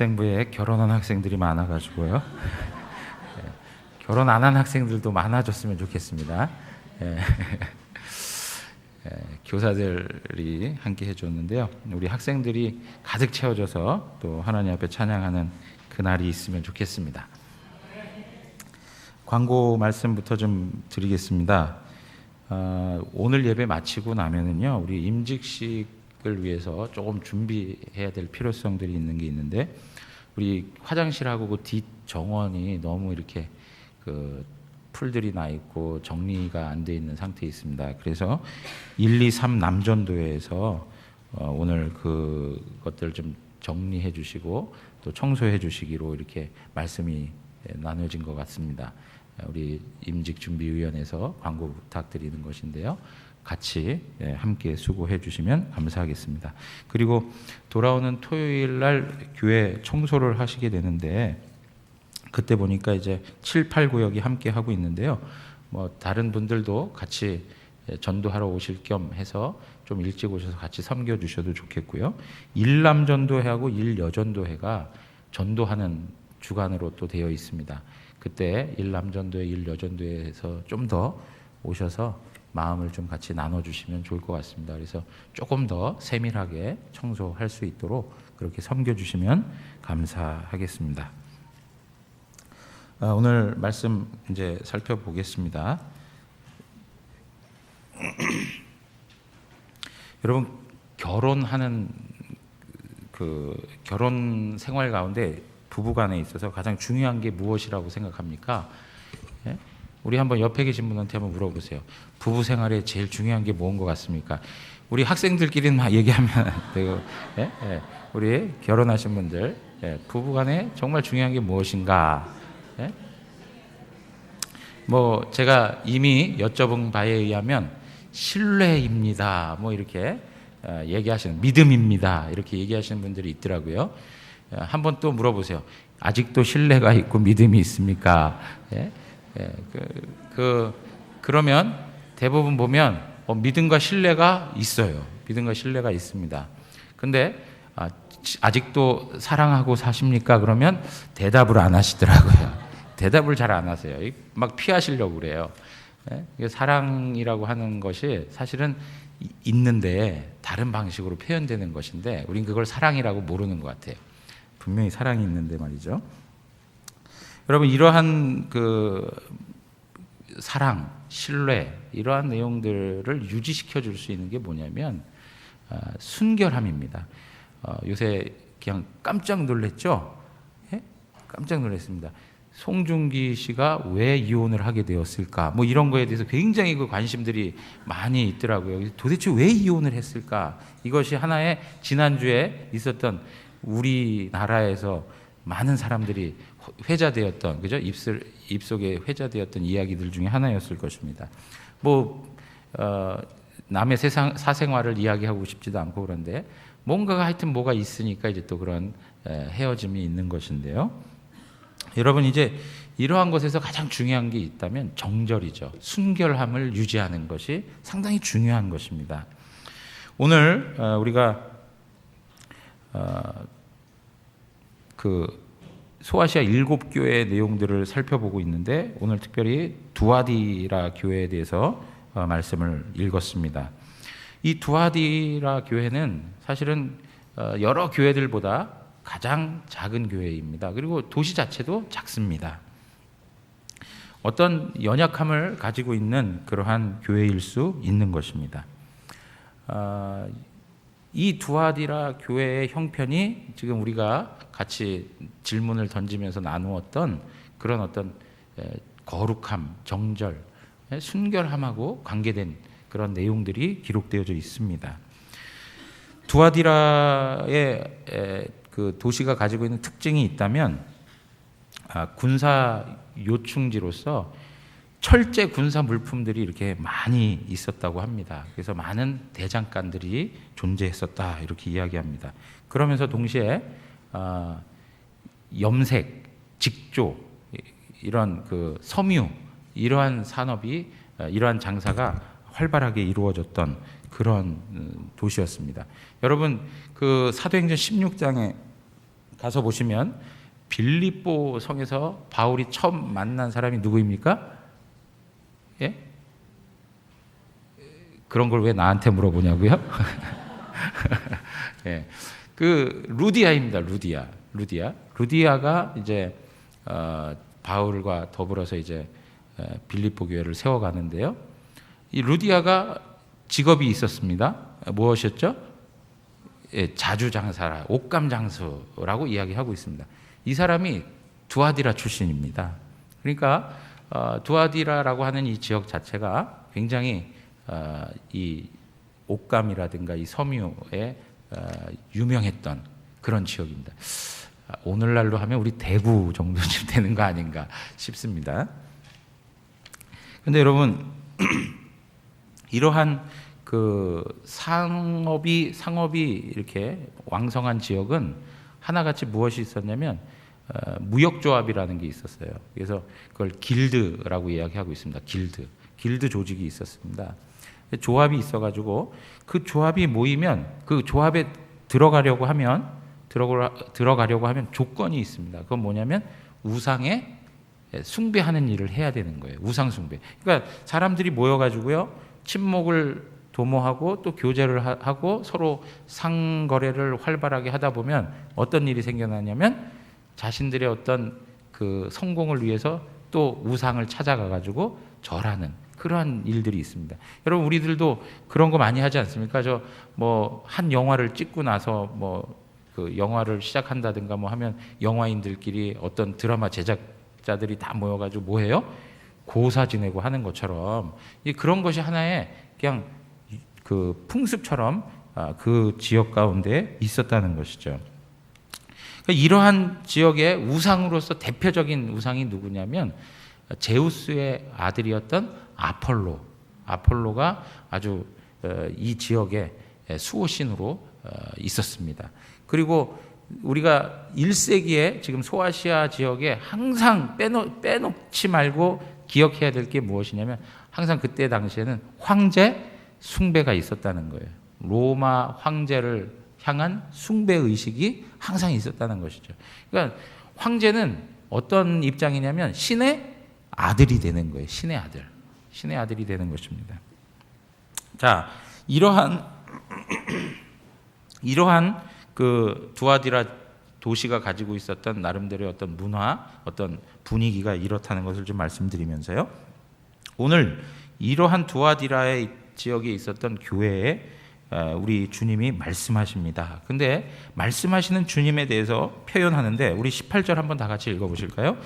학생부에 결혼한 학생들이 많아가지고요. 예, 결혼 안 한 학생들도 많아졌으면 좋겠습니다. 예, 교사들이 함께 해줬는데요. 우리 학생들이 가득 채워져서 또 하나님 앞에 찬양하는 그날이 있으면 좋겠습니다. 광고 말씀부터 좀 드리겠습니다. 오늘 예배 마치고 나면은요, 우리 임직식을 위해서 조금 준비해야 될 필요성들이 있는 게 있는데, 우리 화장실하고 그 뒷 정원이 너무 이렇게 그 풀들이 나 있고 정리가 안 돼 있는 상태에 있습니다. 그래서 1, 2, 3 남전도에서 오늘 그것들 좀 정리해 주시고 또 청소해 주시기로 이렇게 말씀이 나눠진 것 같습니다. 우리 임직준비위원회에서 광고 부탁드리는 것인데요. 같이 함께 수고해 주시면 감사하겠습니다. 그리고 돌아오는 토요일 날 교회 청소를 하시게 되는데, 그때 보니까 이제 7, 8 구역이 함께 하고 있는데요. 뭐 다른 분들도 같이 전도하러 오실 겸 해서 좀 일찍 오셔서 같이 섬겨 주셔도 좋겠고요. 일남전도회하고 일여전도회가 전도하는 주간으로 또 되어 있습니다. 그때 일남전도회, 일여전도회에서 좀 더 오셔서 마음을 좀 같이 나눠주시면 좋을 것 같습니다. 그래서 조금 더 세밀하게 청소할 수 있도록 그렇게 섬겨주시면 감사하겠습니다. 오늘 말씀 이제 살펴보겠습니다. 여러분, 결혼하는 그 결혼 생활 가운데 부부간에 있어서 가장 중요한 게 무엇이라고 생각합니까? 예? 우리 한번 옆에 계신 분한테 한번 물어보세요. 부부 생활에 제일 중요한 게 뭔 것 같습니까? 우리 학생들끼리는 막 얘기하면 되고, 예? 예. 우리 결혼하신 분들, 예. 부부간에 정말 중요한 게 무엇인가? 예? 뭐 제가 이미 여쭤본 바에 의하면 신뢰입니다. 뭐 이렇게 얘기하시는, 믿음입니다. 이렇게 얘기하시는 분들이 있더라고요. 한번 또 물어보세요. 아직도 신뢰가 있고 믿음이 있습니까? 예? 예, 그러면 대부분 보면 믿음과 신뢰가 있어요. 믿음과 신뢰가 있습니다. 근데 아직도 사랑하고 사십니까? 그러면 대답을 안 하시더라고요. 대답을 잘 안 하세요. 막 피하시려고 그래요. 예? 사랑이라고 하는 것이 사실은 있는데 다른 방식으로 표현되는 것인데, 우린 그걸 사랑이라고 모르는 것 같아요. 분명히 사랑이 있는데 말이죠. 여러분, 이러한 그 사랑, 신뢰, 이러한 내용들을 유지시켜 줄 수 있는 게 뭐냐면 순결함입니다. 요새 그냥 깜짝 놀랐죠? 예? 깜짝 놀랐습니다. 송중기 씨가 왜 이혼을 하게 되었을까? 뭐 이런 거에 대해서 굉장히 그 관심들이 많이 있더라고요. 도대체 왜 이혼을 했을까? 이것이 하나의 지난주에 있었던 우리나라에서 많은 사람들이 회자되었던, 그죠? 입속에 회자되었던 이야기들 중에 하나였을 것입니다. 뭐 남의 사생활을 이야기하고 싶지도 않고 그런데 뭔가가 하여튼 뭐가 있으니까 이제 또 그런 헤어짐이 있는 것인데요. 여러분, 이제 이러한 것에서 가장 중요한 게 있다면 정절이죠. 순결함을 유지하는 것이 상당히 중요한 것입니다. 오늘 우리가 그 소아시아 7교회의 내용들을 살펴보고 있는데, 오늘 특별히 두아디라 교회에 대해서 말씀을 읽었습니다. 이 두아디라 교회는 사실은 여러 교회들보다 가장 작은 교회입니다. 그리고 도시 자체도 작습니다. 어떤 연약함을 가지고 있는 그러한 교회일 수 있는 것입니다. 이 두아디라 교회의 형편이 지금 우리가 같이 질문을 던지면서 나누었던 그런 어떤 거룩함, 정절, 순결함하고 관계된 그런 내용들이 기록되어져 있습니다. 두아디라의 그 도시가 가지고 있는 특징이 있다면, 군사 요충지로서 철제 군사 물품들이 이렇게 많이 있었다고 합니다. 그래서 많은 대장간들이 존재했었다, 이렇게 이야기합니다. 그러면서 동시에 염색, 직조, 이런 그 섬유, 이러한 산업이, 이러한 장사가 활발하게 이루어졌던 그런 도시였습니다. 여러분, 그 사도행전 16장에 가서 보시면 빌립보 성에서 바울이 처음 만난 사람이 누구입니까? 예? 그런 걸 왜 나한테 물어보냐고요? 예. 그 루디아입니다. 루디아가 이제 바울과 더불어서 이제 빌립보 교회를 세워가는데요. 이 루디아가 직업이 있었습니다. 무엇이었죠? 예, 자주장사라, 옷감장수라고 이야기하고 있습니다. 이 사람이 두아디라 출신입니다. 그러니까 두아디라라고 하는 이 지역 자체가 굉장히 이 옷감이라든가 이 섬유에 유명했던 그런 지역입니다. 오늘날로 하면 우리 대구 정도쯤 되는 거 아닌가 싶습니다. 그런데 여러분 이러한 그 상업이 이렇게 왕성한 지역은 하나같이 무엇이 있었냐면 무역조합이라는 게 있었어요. 그래서 그걸 길드라고 이야기하고 있습니다. 길드 조직이 있었습니다. 조합이 있어가지고 그 조합이 모이면 그 조합에 들어가려고 하면 조건이 있습니다. 그건 뭐냐면 우상에 숭배하는 일을 해야 되는 거예요. 우상 숭배. 그러니까 사람들이 모여가지고요 친목을 도모하고 또 교제를 하고 서로 상거래를 활발하게 하다 보면 어떤 일이 생겨나냐면 자신들의 어떤 그 성공을 위해서 또 우상을 찾아가가지고 절하는 그러한 일들이 있습니다. 여러분 우리들도 그런 거 많이 하지 않습니까? 저 뭐 한 영화를 찍고 나서 뭐 그 영화를 시작한다든가 뭐 하면 영화인들끼리 어떤 드라마 제작자들이 다 모여가지고 뭐 해요? 고사 지내고 하는 것처럼 그런 것이 하나의 그냥 그 풍습처럼 그 지역 가운데 있었다는 것이죠. 이러한 지역의 우상으로서 대표적인 우상이 누구냐면 제우스의 아들이었던 아폴로가 아주 이 지역의 수호신으로 있었습니다. 그리고 우리가 1세기에 지금 소아시아 지역에 항상 빼놓지 말고 기억해야 될 게 무엇이냐면 항상 그때 당시에는 황제 숭배가 있었다는 거예요. 로마 황제를 향한 숭배 의식이 항상 있었다는 것이죠. 그러니까 황제는 어떤 입장이냐면 신의 아들이 되는 거예요. 신의 아들이 되는 것입니다. 자, 이러한 그 두아디라 도시가 가지고 있었던 나름대로의 어떤 문화, 어떤 분위기가 이렇다는 것을 좀 말씀드리면서요. 오늘 이러한 두아디라의 지역에 있었던 교회에 우리 주님이 말씀하십니다. 근데 말씀하시는 주님에 대해서 표현하는데 우리 18절 한번 다 같이 읽어보실까요?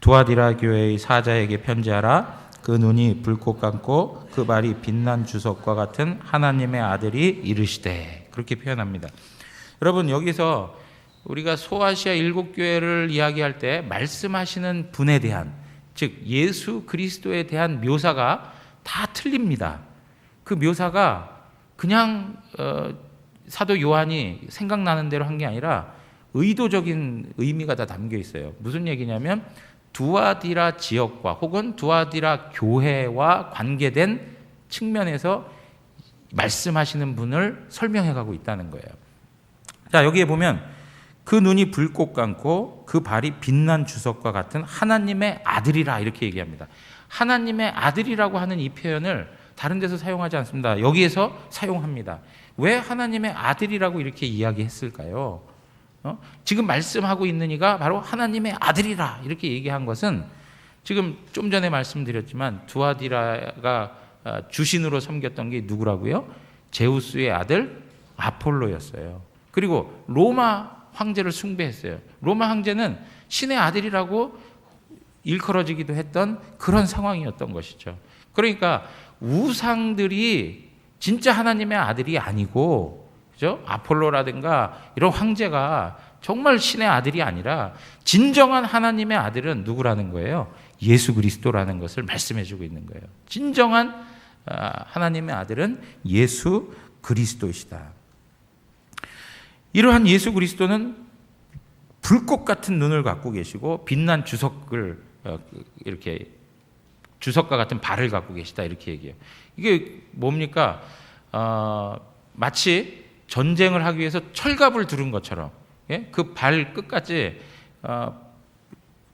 두아디라 교회의 사자에게 편지하라. 그 눈이 불꽃 같고 그 발이 빛난 주석과 같은 하나님의 아들이 이르시되, 그렇게 표현합니다. 여러분 여기서 우리가 소아시아 7교회를 이야기할 때 말씀하시는 분에 대한, 즉 예수 그리스도에 대한 묘사가 다 틀립니다. 그 묘사가 그냥 사도 요한이 생각나는 대로 한 게 아니라 의도적인 의미가 다 담겨 있어요. 무슨 얘기냐면 두아디라 지역과 혹은 두아디라 교회와 관계된 측면에서 말씀하시는 분을 설명해 가고 있다는 거예요. 자, 여기에 보면 그 눈이 불꽃 같고 그 발이 빛난 주석과 같은 하나님의 아들이라 이렇게 얘기합니다. 하나님의 아들이라고 하는 이 표현을 다른 데서 사용하지 않습니다. 여기에서 사용합니다. 왜 하나님의 아들이라고 이렇게 이야기했을까요? 지금 말씀하고 있는 이가 바로 하나님의 아들이라 이렇게 얘기한 것은 지금 좀 전에 말씀드렸지만 두아디라가 주신으로 섬겼던 게 누구라고요? 제우스의 아들 아폴로였어요. 그리고 로마 황제를 숭배했어요. 로마 황제는 신의 아들이라고 일컬어지기도 했던 그런 상황이었던 것이죠. 그러니까 우상들이 진짜 하나님의 아들이 아니고, 그죠? 아폴로라든가 이런 황제가 정말 신의 아들이 아니라 진정한 하나님의 아들은 누구라는 거예요? 예수 그리스도라는 것을 말씀해주고 있는 거예요. 진정한 하나님의 아들은 예수 그리스도이시다. 이러한 예수 그리스도는 불꽃 같은 눈을 갖고 계시고 빛난 주석을 이렇게 주석과 같은 발을 갖고 계시다 이렇게 얘기해요. 이게 뭡니까? 마치 전쟁을 하기 위해서 철갑을 두른 것처럼, 예? 그 발 끝까지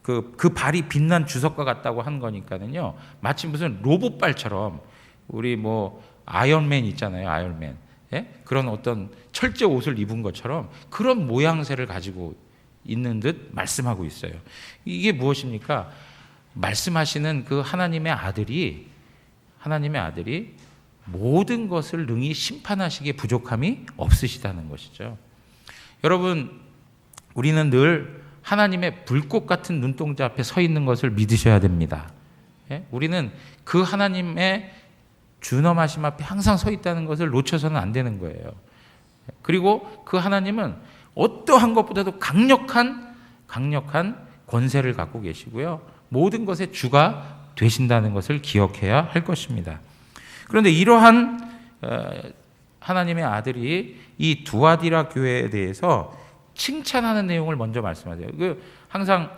그 발이 빛난 주석과 같다고 한 거니까는요. 마치 무슨 로봇발처럼 우리 뭐 아이언맨 있잖아요. 아이언맨. 예? 그런 어떤 철제 옷을 입은 것처럼 그런 모양새를 가지고 있는 듯 말씀하고 있어요. 이게 무엇입니까? 말씀하시는 그 하나님의 아들이 모든 것을 능히 심판하시기에 부족함이 없으시다는 것이죠. 여러분, 우리는 늘 하나님의 불꽃 같은 눈동자 앞에 서 있는 것을 믿으셔야 됩니다. 예? 우리는 그 하나님의 준엄하심 앞에 항상 서 있다는 것을 놓쳐서는 안 되는 거예요. 그리고 그 하나님은 어떠한 것보다도 강력한 권세를 갖고 계시고요. 모든 것의 주가 되신다는 것을 기억해야 할 것입니다. 그런데 이러한 하나님의 아들이 이 두아디라 교회에 대해서 칭찬하는 내용을 먼저 말씀하세요. 항상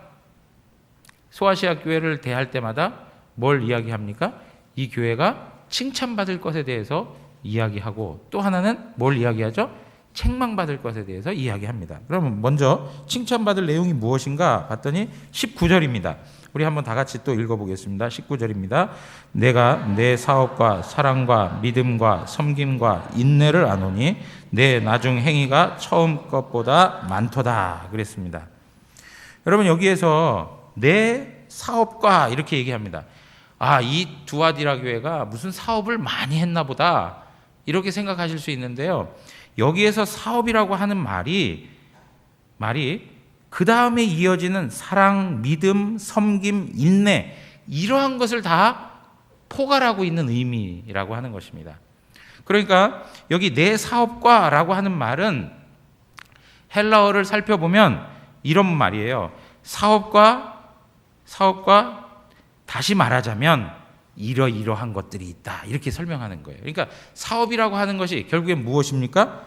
소아시아 교회를 대할 때마다 뭘 이야기합니까? 이 교회가 칭찬받을 것에 대해서 이야기하고, 또 하나는 뭘 이야기하죠? 책망받을 것에 대해서 이야기합니다. 그러면 먼저 칭찬받을 내용이 무엇인가 봤더니 19절입니다. 우리 한번 다 같이 또 읽어보겠습니다. 19절입니다. 내가 내 사업과 사랑과 믿음과 섬김과 인내를 아노니 내 나중 행위가 처음 것보다 많도다 그랬습니다. 여러분, 여기에서 내 사업과 이렇게 얘기합니다. 이 두아디라 교회가 무슨 사업을 많이 했나 보다 이렇게 생각하실 수 있는데요. 여기에서 사업이라고 하는 말이 그 다음에 이어지는 사랑, 믿음, 섬김, 인내, 이러한 것을 다 포괄하고 있는 의미라고 하는 것입니다. 그러니까 여기 내 사업과라고 하는 말은 헬라어를 살펴보면 이런 말이에요. 사업과 다시 말하자면 이러이러한 것들이 있다, 이렇게 설명하는 거예요. 그러니까 사업이라고 하는 것이 결국엔 무엇입니까?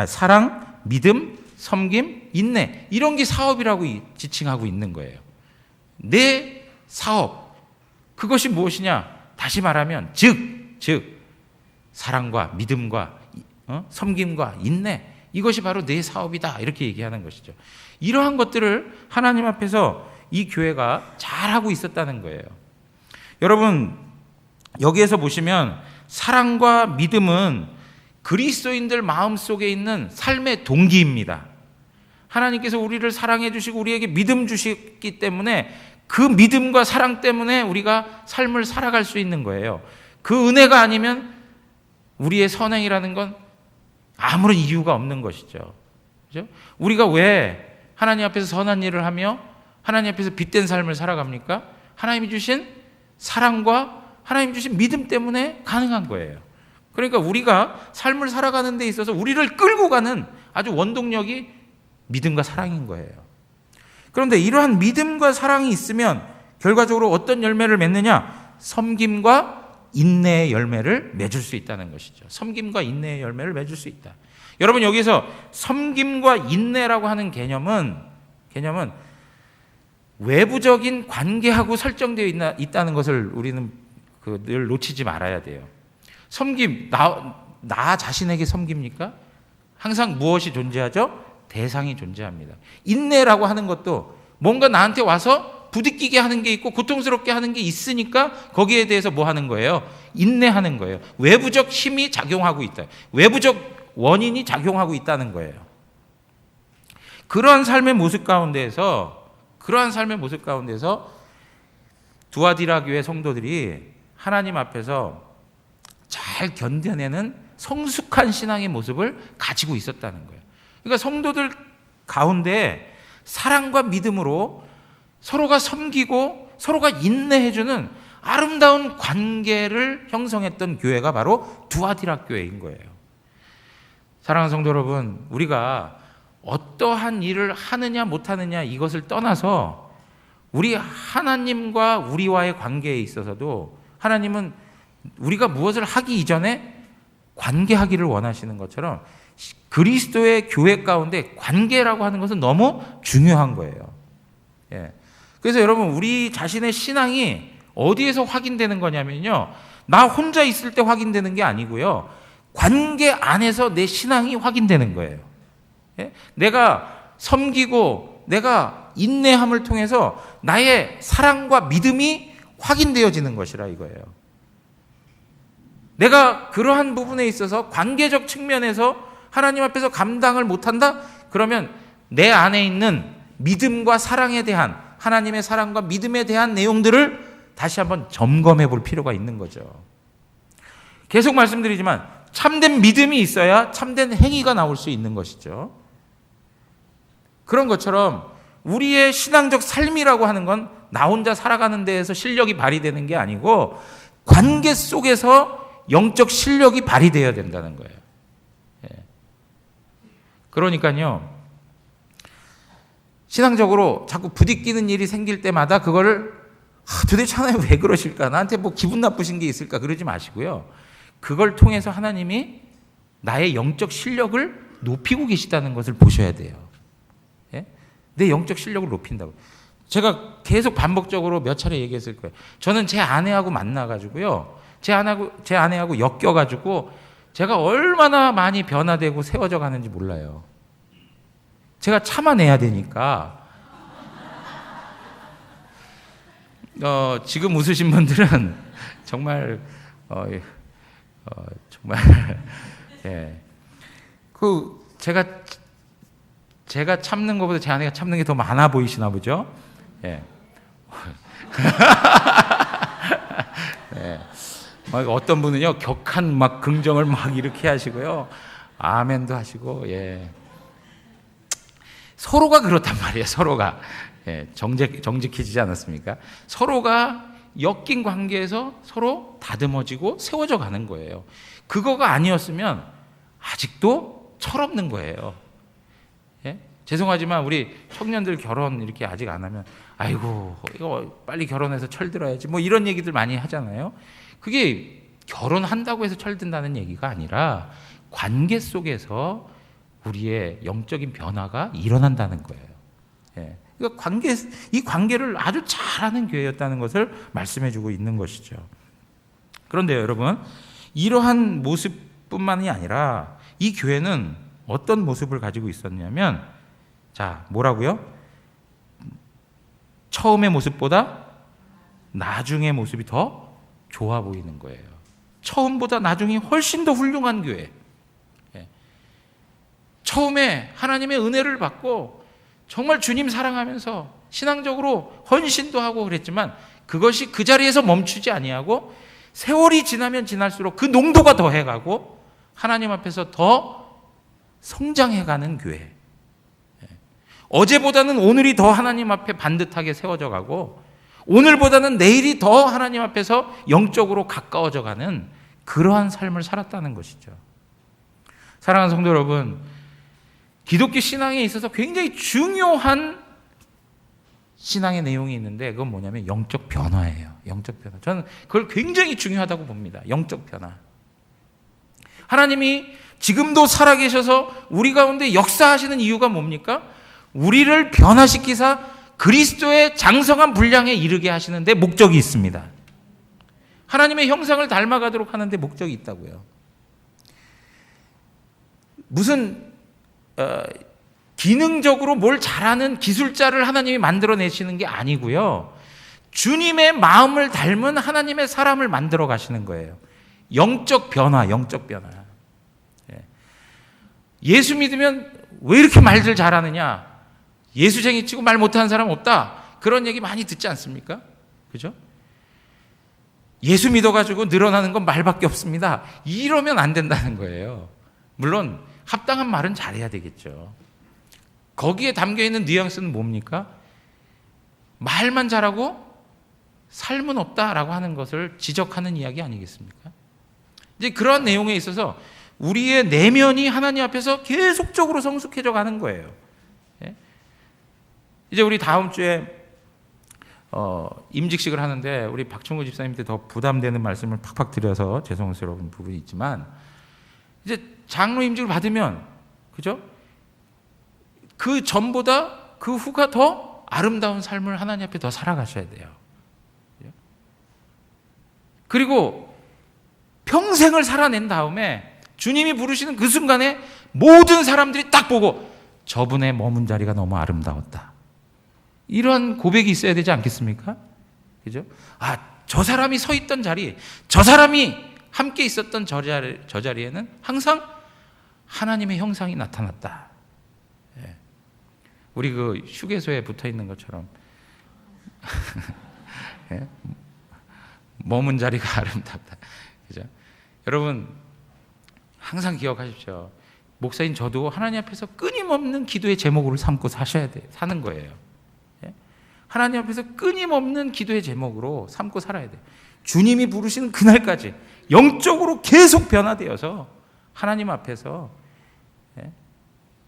사랑, 믿음, 섬김, 인내, 이런 게 사업이라고 지칭하고 있는 거예요. 내 사업, 그것이 무엇이냐? 다시 말하면 즉 사랑과 믿음과 섬김과 인내, 이것이 바로 내 사업이다, 이렇게 얘기하는 것이죠. 이러한 것들을 하나님 앞에서 이 교회가 잘하고 있었다는 거예요. 여러분, 여기에서 보시면 사랑과 믿음은 그리스도인들 마음속에 있는 삶의 동기입니다. 하나님께서 우리를 사랑해 주시고 우리에게 믿음 주셨기 때문에 그 믿음과 사랑 때문에 우리가 삶을 살아갈 수 있는 거예요. 그 은혜가 아니면 우리의 선행이라는 건 아무런 이유가 없는 것이죠. 그죠? 우리가 왜 하나님 앞에서 선한 일을 하며 하나님 앞에서 빛된 삶을 살아갑니까? 하나님이 주신 사랑과 하나님 주신 믿음 때문에 가능한 거예요. 그러니까 우리가 삶을 살아가는 데 있어서 우리를 끌고 가는 아주 원동력이 믿음과 사랑인 거예요. 그런데 이러한 믿음과 사랑이 있으면 결과적으로 어떤 열매를 맺느냐? 섬김과 인내의 열매를 맺을 수 있다는 것이죠. 섬김과 인내의 열매를 맺을 수 있다. 여러분, 여기서 섬김과 인내라고 하는 개념은 외부적인 관계하고 설정되어 있다는 것을 우리는 늘 놓치지 말아야 돼요. 섬김, 나 자신에게 섬깁니까? 항상 무엇이 존재하죠? 대상이 존재합니다. 인내라고 하는 것도 뭔가 나한테 와서 부딪히게 하는 게 있고 고통스럽게 하는 게 있으니까 거기에 대해서 뭐 하는 거예요? 인내하는 거예요. 외부적 힘이 작용하고 있다. 외부적 원인이 작용하고 있다는 거예요. 그러한 삶의 모습 가운데에서 두아디라 교회 성도들이 하나님 앞에서 잘 견뎌내는 성숙한 신앙의 모습을 가지고 있었다는 거예요. 그러니까 성도들 가운데 사랑과 믿음으로 서로가 섬기고 서로가 인내해주는 아름다운 관계를 형성했던 교회가 바로 두아디라 교회인 거예요. 사랑하는 성도 여러분, 우리가 어떠한 일을 하느냐 못하느냐 이것을 떠나서 우리 하나님과 우리와의 관계에 있어서도 하나님은 우리가 무엇을 하기 이전에 관계하기를 원하시는 것처럼 그리스도의 교회 가운데 관계라고 하는 것은 너무 중요한 거예요. 예. 그래서 여러분, 우리 자신의 신앙이 어디에서 확인되는 거냐면요, 나 혼자 있을 때 확인되는 게 아니고요, 관계 안에서 내 신앙이 확인되는 거예요. 예? 내가 섬기고 내가 인내함을 통해서 나의 사랑과 믿음이 확인되어지는 것이라 이거예요. 내가 그러한 부분에 있어서 관계적 측면에서 하나님 앞에서 감당을 못한다? 그러면 내 안에 있는 믿음과 사랑에 대한, 하나님의 사랑과 믿음에 대한 내용들을 다시 한번 점검해 볼 필요가 있는 거죠. 계속 말씀드리지만 참된 믿음이 있어야 참된 행위가 나올 수 있는 것이죠. 그런 것처럼 우리의 신앙적 삶이라고 하는 건 나 혼자 살아가는 데에서 실력이 발휘되는 게 아니고 관계 속에서 영적 실력이 발휘되어야 된다는 거예요. 그러니까요, 신앙적으로 자꾸 부딪히는 일이 생길 때마다 그거를 도대체 하나님 왜 그러실까? 나한테 뭐 기분 나쁘신 게 있을까? 그러지 마시고요. 그걸 통해서 하나님이 나의 영적 실력을 높이고 계시다는 것을 보셔야 돼요. 예? 내 영적 실력을 높인다고. 제가 계속 반복적으로 몇 차례 얘기했을 거예요. 저는 제 아내하고 만나가지고요. 제 아내하고 엮여가지고 제가 얼마나 많이 변화되고 세워져 가는지 몰라요. 제가 참아내야 되니까. 지금 웃으신 분들은 정말 정말 예. 제가 참는 것보다 제 아내가 참는 게 더 많아 보이시나 보죠? 예. 예. 막 어떤 분은요 격한 막 긍정을 막 이렇게 하시고요, 아멘도 하시고, 예. 서로가 그렇단 말이에요. 서로가 예. 정직해지지 않았습니까? 서로가 엮인 관계에서 서로 다듬어지고 세워져 가는 거예요. 그거가 아니었으면 아직도 철없는 거예요. 예? 죄송하지만 우리 청년들 결혼 이렇게 아직 안 하면 아이고 이거 빨리 결혼해서 철들어야지 뭐 이런 얘기들 많이 하잖아요. 그게 결혼한다고 해서 철든다는 얘기가 아니라 관계 속에서 우리의 영적인 변화가 일어난다는 거예요. 예. 그러니까 이 관계를 아주 잘하는 교회였다는 것을 말씀해주고 있는 것이죠. 그런데요, 여러분, 이러한 모습뿐만이 아니라 이 교회는 어떤 모습을 가지고 있었냐면, 자, 뭐라고요? 처음의 모습보다 나중의 모습이 더 좋아 보이는 거예요. 처음보다 나중이 훨씬 더 훌륭한 교회. 예. 처음에 하나님의 은혜를 받고 정말 주님 사랑하면서 신앙적으로 헌신도 하고 그랬지만 그것이 그 자리에서 멈추지 아니하고 세월이 지나면 지날수록 그 농도가 더해가고 하나님 앞에서 더 성장해가는 교회. 어제보다는 오늘이 더 하나님 앞에 반듯하게 세워져 가고 오늘보다는 내일이 더 하나님 앞에서 영적으로 가까워져 가는 그러한 삶을 살았다는 것이죠. 사랑하는 성도 여러분, 기독교 신앙에 있어서 굉장히 중요한 신앙의 내용이 있는데 그건 뭐냐면 영적 변화예요. 영적 변화. 저는 그걸 굉장히 중요하다고 봅니다. 영적 변화. 하나님이 지금도 살아계셔서 우리 가운데 역사하시는 이유가 뭡니까? 우리를 변화시키사 그리스도의 장성한 분량에 이르게 하시는 데 목적이 있습니다. 하나님의 형상을 닮아가도록 하는 데 목적이 있다고요. 무슨 기능적으로 뭘 잘하는 기술자를 하나님이 만들어내시는 게 아니고요. 주님의 마음을 닮은 하나님의 사람을 만들어 가시는 거예요. 영적 변화, 영적 변화. 예수 믿으면 왜 이렇게 말들 잘하느냐? 예수쟁이 치고 말 못하는 사람 없다. 그런 얘기 많이 듣지 않습니까? 그죠? 예수 믿어가지고 늘어나는 건 말밖에 없습니다. 이러면 안 된다는 거예요. 물론 합당한 말은 잘해야 되겠죠. 거기에 담겨있는 뉘앙스는 뭡니까? 말만 잘하고 삶은 없다라고 하는 것을 지적하는 이야기 아니겠습니까? 이제 그러한 내용에 있어서 우리의 내면이 하나님 앞에서 계속적으로 성숙해져 가는 거예요. 이제 우리 다음 주에 임직식을 하는데 우리 박충구 집사님한테 더 부담되는 말씀을 팍팍 드려서 죄송스러운 부분이 있지만 이제 장로 임직을 받으면 그죠? 그 전보다 그 후가 더 아름다운 삶을 하나님 앞에 더 살아가셔야 돼요. 그리고 평생을 살아낸 다음에 주님이 부르시는 그 순간에 모든 사람들이 딱 보고 저분의 머문 자리가 너무 아름다웠다. 이런 고백이 있어야 되지 않겠습니까? 그죠? 저 사람이 서 있던 자리, 저 사람이 함께 있었던 저 자리에는 항상 하나님의 형상이 나타났다. 예. 우리 그 휴게소에 붙어 있는 것처럼 예? 머문 자리가 아름답다. 그죠? 여러분 항상 기억하십시오. 목사인 저도 하나님 앞에서 끊임없는 기도의 제목으로 삼고 사는 거예요. 예? 하나님 앞에서 끊임없는 기도의 제목으로 삼고 살아야 돼요. 주님이 부르시는 그날까지 영적으로 계속 변화되어서 하나님 앞에서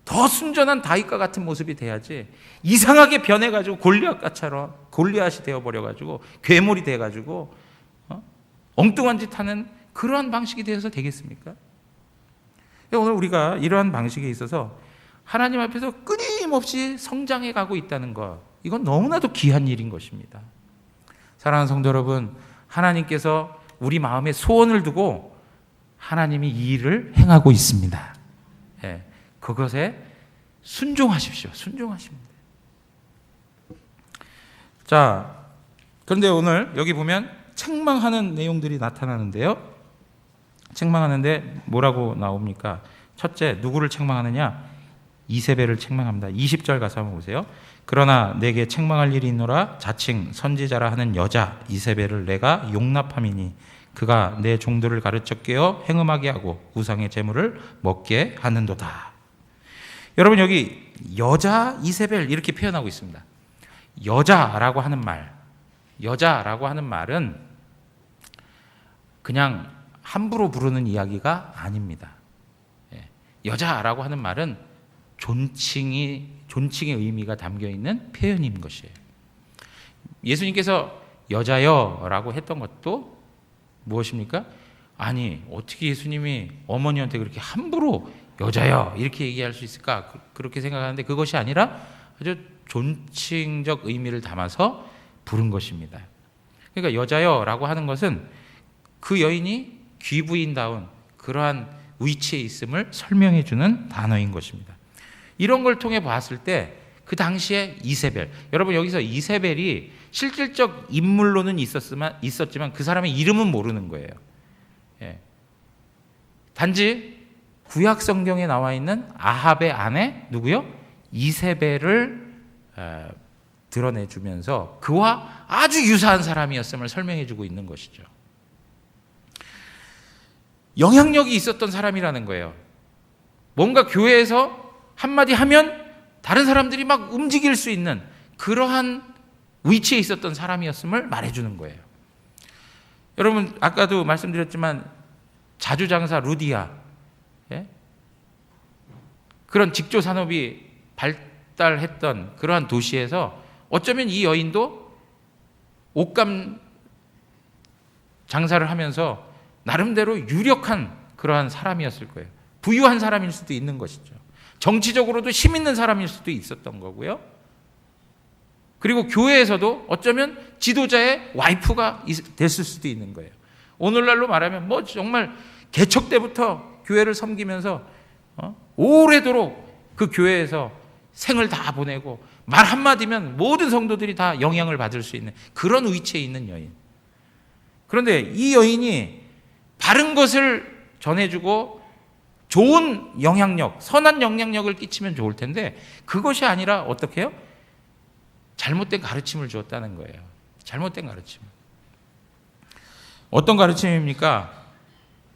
더 순전한 다윗과 같은 모습이 돼야지, 이상하게 변해가지고 골리앗이 되어버려가지고 괴물이 돼가지고 엉뚱한 짓 하는 그러한 방식이 되어서 되겠습니까? 오늘 우리가 이러한 방식에 있어서 하나님 앞에서 끊임없이 성장해 가고 있다는 것, 이건 너무나도 귀한 일인 것입니다. 사랑하는 성도 여러분, 하나님께서 우리 마음에 소원을 두고 하나님이 이 일을 행하고 있습니다. 예, 그것에 순종하십시오. 순종하시면 돼요. 자, 그런데 오늘 여기 보면 책망하는 내용들이 나타나는데요. 책망하는데 뭐라고 나옵니까? 첫째, 누구를 책망하느냐? 이세벨을 책망합니다. 20절 가서 한번 보세요. 그러나 내게 책망할 일이 있노라. 자칭 선지자라 하는 여자 이세벨을 내가 용납함이니 그가 내 종들을 가르쳐 깨어 행음하게 하고 우상의 제물을 먹게 하는도다. 여러분, 여기 여자 이세벨 이렇게 표현하고 있습니다. 여자라고 하는 말은 그냥 함부로 부르는 이야기가 아닙니다. 여자라고 하는 말은 존칭의 의미가 담겨 있는 표현인 것이에요. 예수님께서 여자여라고 했던 것도 무엇입니까? 아니, 어떻게 예수님이 어머니한테 그렇게 함부로 여자여 이렇게 얘기할 수 있을까? 그렇게 생각하는데 그것이 아니라 아주 존칭적 의미를 담아서 부른 것입니다. 그러니까 여자여라고 하는 것은 그 여인이 귀부인다운 그러한 위치에 있음을 설명해 주는 단어인 것입니다. 이런 걸 통해 봤을 때 그 당시에 이세벨, 여러분 여기서 이세벨이 실질적 인물로는 있었지만 그 사람의 이름은 모르는 거예요. 예. 단지 구약 성경에 나와 있는 아합의 아내 누구요? 이세벨을 드러내주면서 그와 아주 유사한 사람이었음을 설명해주고 있는 것이죠. 영향력이 있었던 사람이라는 거예요. 뭔가 교회에서 한마디 하면 다른 사람들이 막 움직일 수 있는 그러한 위치에 있었던 사람이었음을 말해주는 거예요. 여러분 아까도 말씀드렸지만 자주장사 루디아, 예? 그런 직조 산업이 발달했던 그러한 도시에서 어쩌면 이 여인도 옷감 장사를 하면서 나름대로 유력한 그러한 사람이었을 거예요. 부유한 사람일 수도 있는 것이죠. 정치적으로도 힘 있는 사람일 수도 있었던 거고요. 그리고 교회에서도 어쩌면 지도자의 와이프가 됐을 수도 있는 거예요. 오늘날로 말하면 뭐 정말 개척 때부터 교회를 섬기면서 오래도록 그 교회에서 생을 다 보내고 말 한마디면 모든 성도들이 다 영향을 받을 수 있는 그런 위치에 있는 여인. 그런데 이 여인이 바른 것을 전해주고 좋은 영향력, 선한 영향력을 끼치면 좋을 텐데 그것이 아니라 어떻게 해요? 잘못된 가르침을 주었다는 거예요. 잘못된 가르침. 어떤 가르침입니까?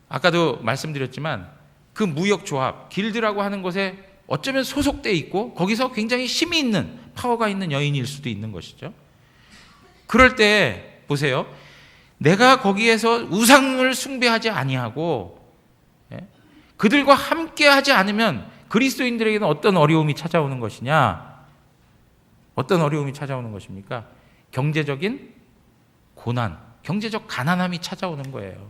아까도 말씀드렸지만 그 무역조합, 길드라고 하는 것에 어쩌면 소속돼 있고 거기서 굉장히 힘이 있는, 파워가 있는 여인일 수도 있는 것이죠. 그럴 때 보세요. 내가 거기에서 우상을 숭배하지 아니하고 그들과 함께하지 않으면 그리스도인들에게는 어떤 어려움이 찾아오는 것이냐? 어떤 어려움이 찾아오는 것입니까? 경제적인 고난, 경제적 가난함이 찾아오는 거예요.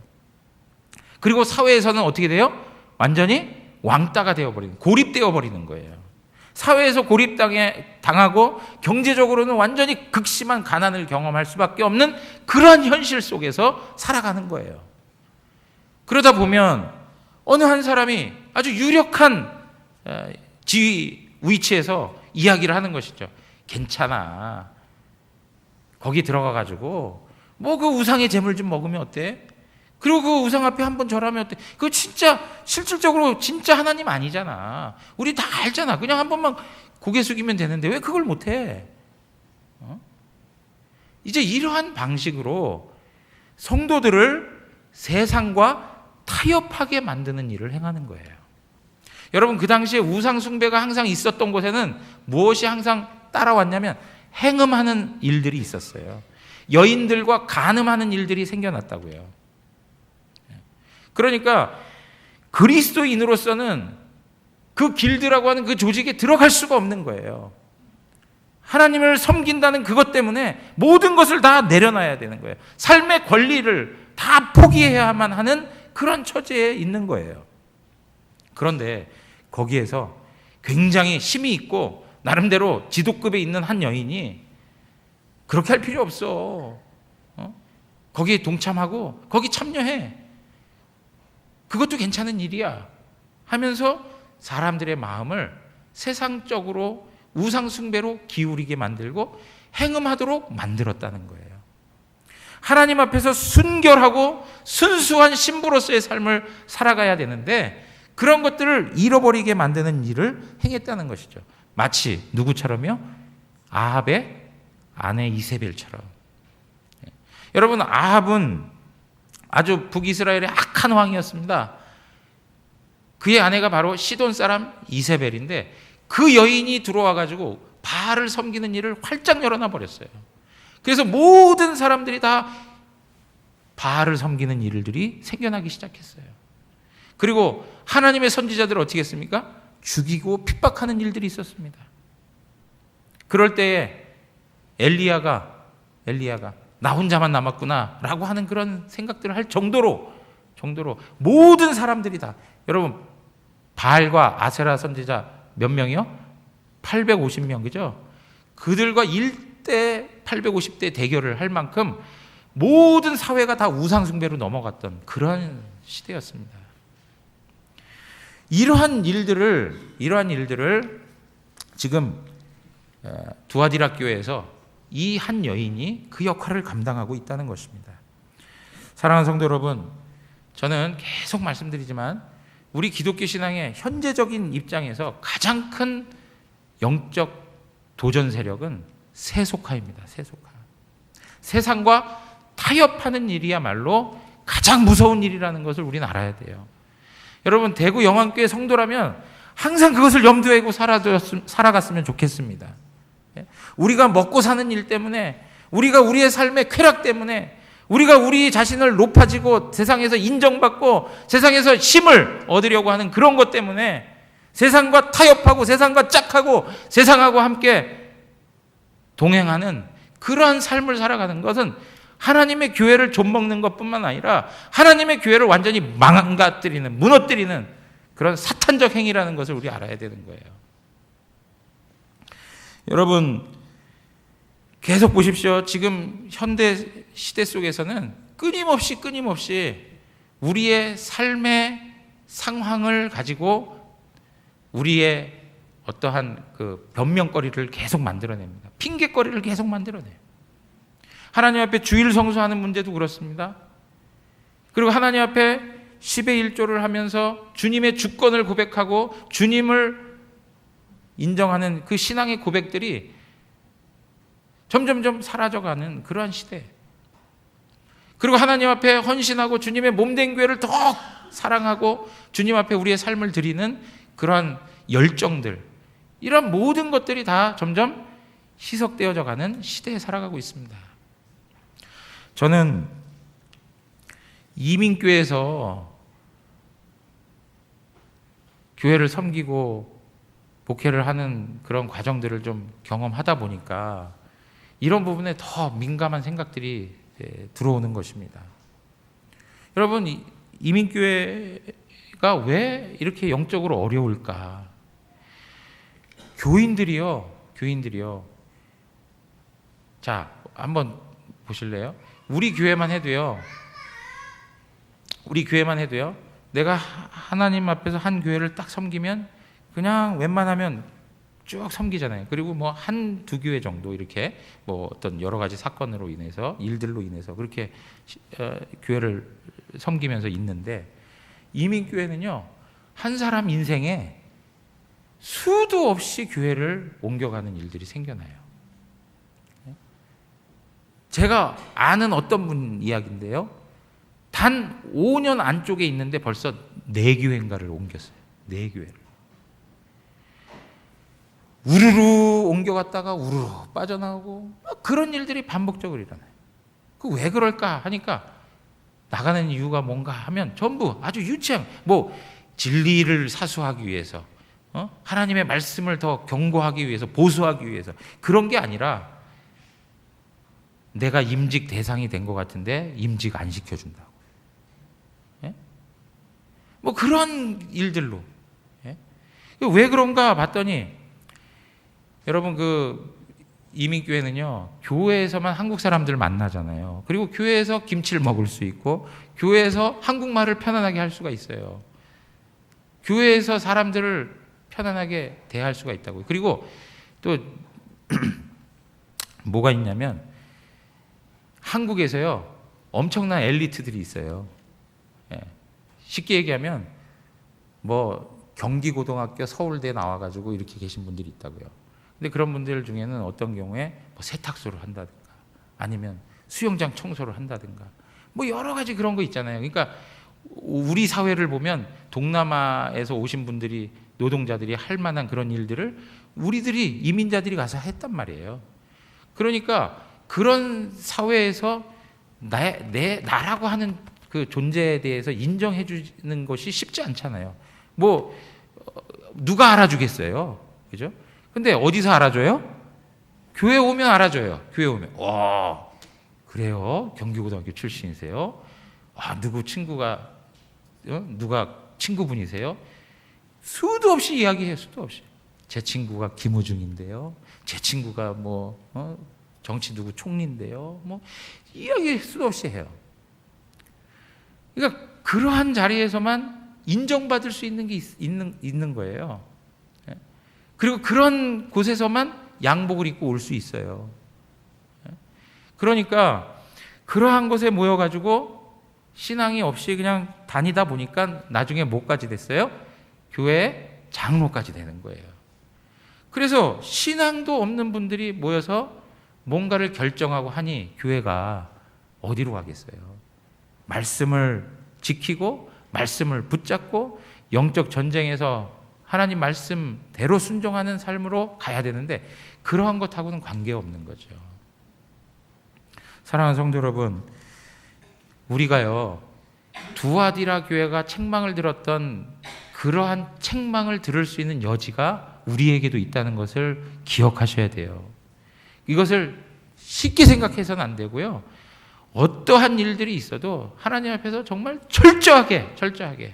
그리고 사회에서는 어떻게 돼요? 완전히 왕따가 되어버리는, 고립되어버리는 거예요. 사회에서 고립당하고 경제적으로는 완전히 극심한 가난을 경험할 수밖에 없는 그러한 현실 속에서 살아가는 거예요. 그러다 보면 어느 한 사람이 아주 유력한 지위 위치에서 이야기를 하는 것이죠. 괜찮아. 거기 들어가가지고 뭐 그 우상의 제물 좀 먹으면 어때? 그리고 그 우상 앞에 한번 절하면 어때? 그거 진짜 실질적으로 진짜 하나님 아니잖아. 우리 다 알잖아. 그냥 한 번만 고개 숙이면 되는데 왜 그걸 못해? 이제 이러한 방식으로 성도들을 세상과 타협하게 만드는 일을 행하는 거예요. 여러분, 그 당시에 우상 숭배가 항상 있었던 곳에는 무엇이 항상 따라왔냐면 행음하는 일들이 있었어요. 여인들과 간음하는 일들이 생겨났다고요. 그러니까 그리스도인으로서는 그 길드라고 하는 그 조직에 들어갈 수가 없는 거예요. 하나님을 섬긴다는 그것 때문에 모든 것을 다 내려놔야 되는 거예요. 삶의 권리를 다 포기해야만 하는 그런 처지에 있는 거예요. 그런데 거기에서 굉장히 힘이 있고 나름대로 지도급에 있는 한 여인이 그렇게 할 필요 없어. 거기에 동참하고 거기 참여해. 그것도 괜찮은 일이야. 하면서 사람들의 마음을 세상적으로 우상 숭배로 기울이게 만들고 행음하도록 만들었다는 거예요. 하나님 앞에서 순결하고 순수한 신부로서의 삶을 살아가야 되는데 그런 것들을 잃어버리게 만드는 일을 행했다는 것이죠. 마치 누구처럼요? 아합의 아내 이세벨처럼. 여러분, 아합은 아주 북이스라엘의 악한 왕이었습니다. 그의 아내가 바로 시돈 사람 이세벨인데 그 여인이 들어와 가지고 바알을 섬기는 일을 활짝 열어놔 버렸어요. 그래서 모든 사람들이 다 바알을 섬기는 일들이 생겨나기 시작했어요. 그리고 하나님의 선지자들을 어떻게 했습니까? 죽이고 핍박하는 일들이 있었습니다. 그럴 때에 엘리야가 나 혼자만 남았구나 라고 하는 그런 생각들을 할 정도로 모든 사람들이 다, 여러분, 바알과 아세라 선지자 몇 명이요? 850명, 그죠? 그들과 1대 850대 대결을 할 만큼 모든 사회가 다 우상숭배로 넘어갔던 그런 시대였습니다. 이러한 일들을 지금 두아디라 교회에서 이 한 여인이 그 역할을 감당하고 있다는 것입니다. 사랑하는 성도 여러분, 저는 계속 말씀드리지만 우리 기독교 신앙의 현재적인 입장에서 가장 큰 영적 도전 세력은 세속화입니다. 세속화. 세상과 타협하는 일이야말로 가장 무서운 일이라는 것을 우리는 알아야 돼요. 여러분, 대구 영안교회 성도라면 항상 그것을 염두에 두고 살아갔으면 좋겠습니다. 우리가 먹고 사는 일 때문에, 우리가 우리의 삶의 쾌락 때문에, 우리가 우리 자신을 높아지고 세상에서 인정받고 세상에서 힘을 얻으려고 하는 그런 것 때문에 세상과 타협하고 세상과 짝하고 세상하고 함께 동행하는 그러한 삶을 살아가는 것은 하나님의 교회를 좀먹는 것뿐만 아니라 하나님의 교회를 완전히 망가뜨리는, 무너뜨리는 그런 사탄적 행위라는 것을 우리 알아야 되는 거예요. 여러분, 계속 보십시오. 지금 현대 시대 속에서는 끊임없이 우리의 삶의 상황을 가지고 우리의 어떠한 그 변명거리를 계속 만들어냅니다. 핑계거리를 계속 만들어내요. 하나님 앞에 주일 성수하는 문제도 그렇습니다. 그리고 하나님 앞에 10의 1조를 하면서 주님의 주권을 고백하고 주님을 인정하는 그 신앙의 고백들이 점점점 사라져가는 그러한 시대. 그리고 하나님 앞에 헌신하고 주님의 몸된 교회를 더 사랑하고 주님 앞에 우리의 삶을 드리는 그러한 열정들, 이런 모든 것들이 다 점점 희석되어져 가는 시대에 살아가고 있습니다. 저는 이민교회에서 교회를 섬기고 목회를 하는 그런 과정들을 좀 경험하다 보니까 이런 부분에 더 민감한 생각들이 들어오는 것입니다. 여러분, 이민교회가 왜 이렇게 영적으로 어려울까? 교인들이요. 자, 한번 보실래요? 우리 교회만 해도요. 내가 하나님 앞에서 한 교회를 딱 섬기면 그냥 웬만하면 쭉 섬기잖아요. 그리고 뭐 한두 교회 정도 이렇게 뭐 어떤 여러 가지 사건으로 인해서 일들로 인해서 그렇게 교회를 섬기면서 있는데, 이민교회는요 한 사람 인생에 수도 없이 교회를 옮겨가는 일들이 생겨나요. 제가 아는 어떤 분 이야기인데요, 단 5년 안쪽에 있는데 벌써 4교회인가를 옮겼어요. 4교회를 우르르 옮겨갔다가 우르르 빠져나오고 그런 일들이 반복적으로 일어나요. 그 왜 그럴까 하니까 나가는 이유가 뭔가 하면 전부 아주 유치한, 뭐 진리를 사수하기 위해서, 하나님의 말씀을 더 경고하기 위해서, 보수하기 위해서, 그런 게 아니라 내가 임직 대상이 된 것 같은데 임직 안 시켜준다고. 예? 뭐 그런 일들로. 예? 왜 그런가 봤더니, 여러분 그 이민교회는요 교회에서만 한국 사람들 만나잖아요. 그리고 교회에서 김치를 먹을 수 있고 교회에서 한국말을 편안하게 할 수가 있어요. 교회에서 사람들을 편안하게 대할 수가 있다고요. 그리고 또 뭐가 있냐면, 한국에서요 엄청난 엘리트들이 있어요. 예. 쉽게 얘기하면 뭐 경기고등학교 서울대 나와가지고 이렇게 계신 분들이 있다고요. 근데 그런 분들 중에는 어떤 경우에 뭐 세탁소를 한다든가 아니면 수영장 청소를 한다든가 뭐 여러 가지 그런 거 있잖아요. 그러니까 우리 사회를 보면 동남아에서 오신 분들이, 노동자들이 할 만한 그런 일들을 우리들이, 이민자들이 가서 했단 말이에요. 그러니까 그런 사회에서 나라고 하는 그 존재에 대해서 인정해 주는 것이 쉽지 않잖아요. 뭐 누가 알아주겠어요, 그죠? 근데 어디서 알아줘요? 교회 오면 알아줘요. 교회 오면 그래요? 경기고등학교 출신이세요? 누구 친구가 누가 친구분이세요? 수도 없이 이야기해요. 수도 없이. 제 친구가 김우중인데요. 제 친구가 뭐 정치 누구 총리인데요. 뭐 이야기 수도 없이 해요. 그러니까 그러한 자리에서만 인정받을 수 있는 게 있는 거예요. 그리고 그런 곳에서만 양복을 입고 올 수 있어요. 그러니까 그러한 곳에 모여가지고 신앙이 없이 그냥 다니다 보니까 나중에 뭐까지 됐어요? 교회 장로까지 되는 거예요. 그래서 신앙도 없는 분들이 모여서 뭔가를 결정하고 하니 교회가 어디로 가겠어요? 말씀을 지키고 말씀을 붙잡고 영적 전쟁에서 하나님 말씀대로 순종하는 삶으로 가야 되는데, 그러한 것하고는 관계없는 거죠. 사랑하는 성도 여러분, 우리가요 두아디라 교회가 책망을 들었던 그러한 책망을 들을 수 있는 여지가 우리에게도 있다는 것을 기억하셔야 돼요. 이것을 쉽게 생각해서는 안 되고요, 어떠한 일들이 있어도 하나님 앞에서 정말 철저하게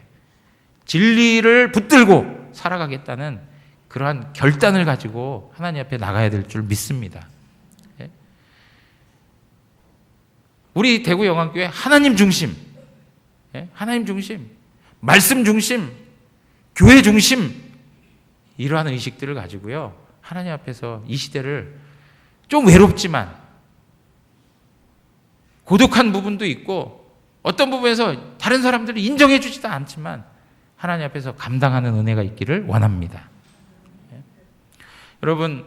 진리를 붙들고 살아가겠다는 그러한 결단을 가지고 하나님 앞에 나가야 될 줄 믿습니다. 우리 대구영안교회 하나님 중심, 하나님 중심, 말씀 중심, 교회 중심, 이러한 의식들을 가지고요 하나님 앞에서 이 시대를 좀 외롭지만 고독한 부분도 있고 어떤 부분에서 다른 사람들이 인정해 주지도 않지만 하나님 앞에서 감당하는 은혜가 있기를 원합니다. 여러분,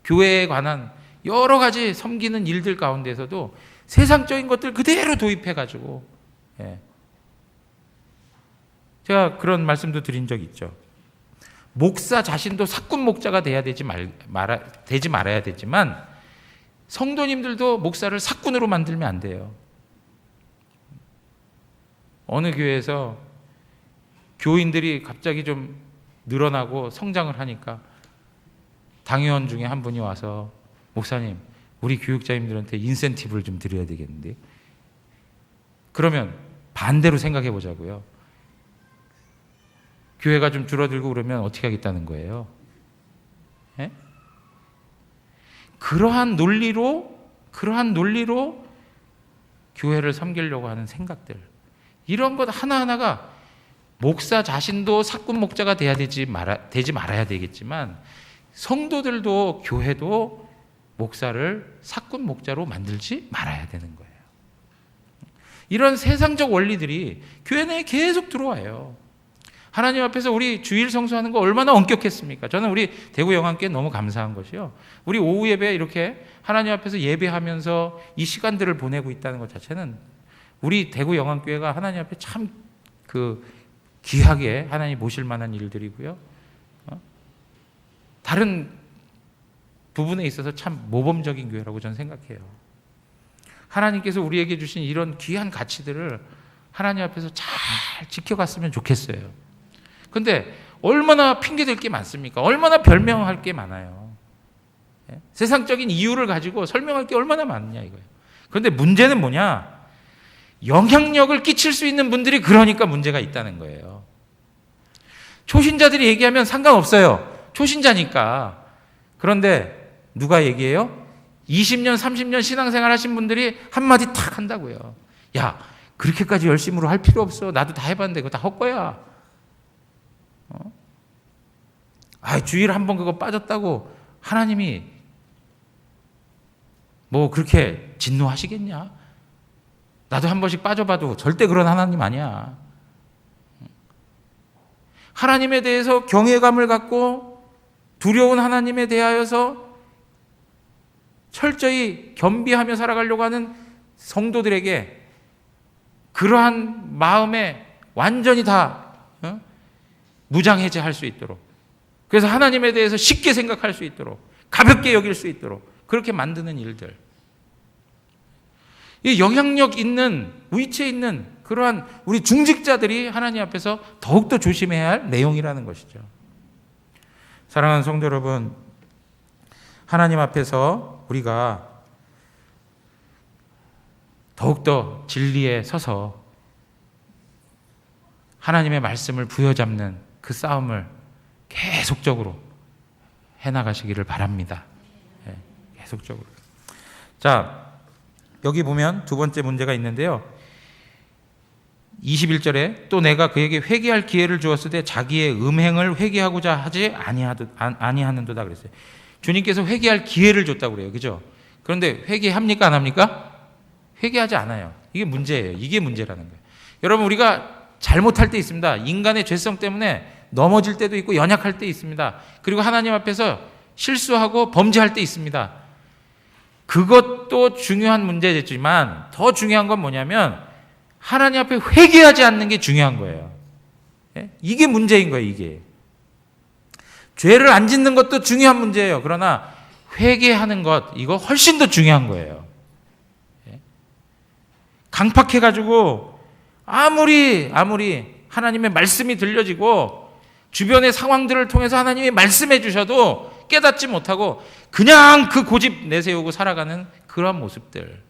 교회에 관한 여러 가지 섬기는 일들 가운데서도 세상적인 것들 그대로 도입해가지고, 제가 그런 말씀도 드린 적 있죠. 목사 자신도 사꾼 목자가 돼야 되지 말아야 되지만 성도님들도 목사를 사꾼으로 만들면 안 돼요. 어느 교회에서 교인들이 갑자기 좀 늘어나고 성장을 하니까 당회원 중에 한 분이 와서, 목사님, 우리 교육자님들한테 인센티브를 좀 드려야 되겠는데. 그러면 반대로 생각해 보자고요. 교회가 좀 줄어들고 그러면 어떻게 하겠다는 거예요? 그러한 논리로 교회를 섬기려고 하는 생각들, 이런 것 하나하나가 목사 자신도 사꾼 목자가 되지 말아야 되겠지만 성도들도 교회도 목사를 사꾼 목자로 만들지 말아야 되는 거예요. 이런 세상적 원리들이 교회 내에 계속 들어와요. 하나님 앞에서 우리 주일 성수하는 거 얼마나 엄격했습니까? 저는 우리 대구 영안교회 너무 감사한 것이요. 우리 오후 예배 이렇게 하나님 앞에서 예배하면서 이 시간들을 보내고 있다는 것 자체는 우리 대구 영안교회가 하나님 앞에 참 귀하게 하나님 모실 만한 일들이고요. 다른 부분에 있어서 참 모범적인 교회라고 저는 생각해요. 하나님께서 우리에게 주신 이런 귀한 가치들을 하나님 앞에서 잘 지켜갔으면 좋겠어요. 근데 얼마나 핑계댈 게 많습니까? 얼마나 별명할 게 많아요. 세상적인 이유를 가지고 설명할 게 얼마나 많냐 이거예요. 그런데 문제는 뭐냐? 영향력을 끼칠 수 있는 분들이 그러니까 문제가 있다는 거예요. 초신자들이 얘기하면 상관없어요. 초신자니까. 그런데 누가 얘기해요? 20년, 30년 신앙생활 하신 분들이 한마디 탁 한다고요. 야, 그렇게까지 열심으로 할 필요 없어. 나도 다 해봤는데 그거 다 헛거야. 주일 한번 그거 빠졌다고 하나님이 뭐 그렇게 진노하시겠냐? 나도 한 번씩 빠져봐도 절대 그런 하나님 아니야. 하나님에 대해서 경외감을 갖고 두려운 하나님에 대하여서 철저히 겸비하며 살아가려고 하는 성도들에게 그러한 마음에 완전히 다 무장해제할 수 있도록, 그래서 하나님에 대해서 쉽게 생각할 수 있도록, 가볍게 여길 수 있도록 그렇게 만드는 일들, 이 영향력 있는, 위치에 있는 그러한 우리 중직자들이 하나님 앞에서 더욱더 조심해야 할 내용이라는 것이죠. 사랑하는 성도 여러분, 하나님 앞에서 우리가 더욱더 진리에 서서 하나님의 말씀을 부여잡는 그 싸움을 계속적으로 해나가시기를 바랍니다. 계속적으로. 자, 여기 보면 두 번째 문제가 있는데요. 21절에 또 내가 그에게 회개할 기회를 주었을 때 자기의 음행을 회개하고자 하지 아니하는도다 그랬어요. 주님께서 회개할 기회를 줬다고 그래요. 그죠? 그런데 회개합니까? 안 합니까? 회개하지 않아요. 이게 문제예요. 이게 문제라는 거예요. 여러분, 우리가 잘못할 때 있습니다. 인간의 죄성 때문에 넘어질 때도 있고 연약할 때 있습니다. 그리고 하나님 앞에서 실수하고 범죄할 때 있습니다. 그것도 중요한 문제겠지만 더 중요한 건 뭐냐면 하나님 앞에 회개하지 않는 게 중요한 거예요. 이게 문제인 거예요. 이게 죄를 안 짓는 것도 중요한 문제예요. 그러나 회개하는 것, 이거 훨씬 더 중요한 거예요. 강팍해가지고 아무리 하나님의 말씀이 들려지고 주변의 상황들을 통해서 하나님이 말씀해 주셔도 깨닫지 못하고 그냥 그 고집 내세우고 살아가는 그런 모습들,